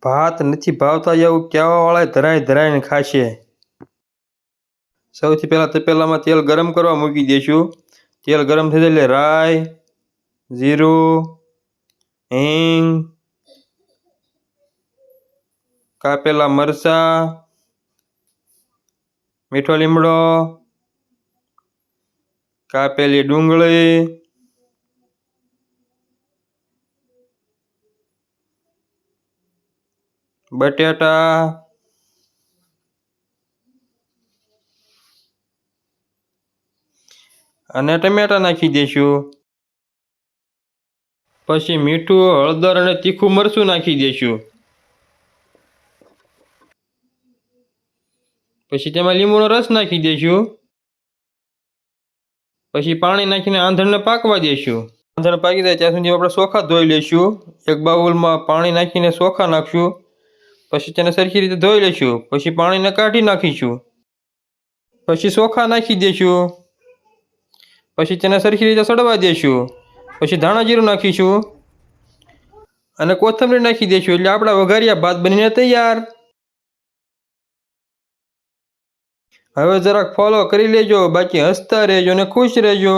ભાત નથી ભાવતા એવું કહેવાવાળા ધરાય ધરાઈને ખાશે। સૌથી પહેલાં તપેલામાં તેલ ગરમ કરવા મૂકી દઈશું। તેલ ગરમ થઈ જાય એટલે રાઈ, જીરું, હિંગ, કાપેલા મરચાં, મીઠો લીમડો, કાપેલી ડુંગળી, બટેટા અને ટમેટા નાખી દઈશું। પછી મીઠું, હળદર અને તીખું મરચું નાખી દઈશું। પછી તેમાં લીંબુનો રસ નાખી દઈશું। પછી પાણી નાખીને આંધણને પાકવા દઈશું। આંધણ પાકી જાય ત્યાં સુધી આપણે ચોખા ધોઈ લઈશું। એક બાઉલમાં પાણી નાખીને ચોખા નાખશું। પછી તેને સરખી રીતે ધોઈ લઈશું। પછી પાણીને કાઢી નાખીશું। પછી ચોખા નાખી દઈશું। પછી તેને સરખી રીતે સડવા દઈશું। પછી ધાણા જીરું નાખીશું અને કોથમરી નાખી દઈશું એટલે આપણા વઘારિયા ભાત બનીને તૈયાર। હવે જરાક ફોલો કરી લેજો, બાકી હસતા રહેજો અને ખુશ રહેજો।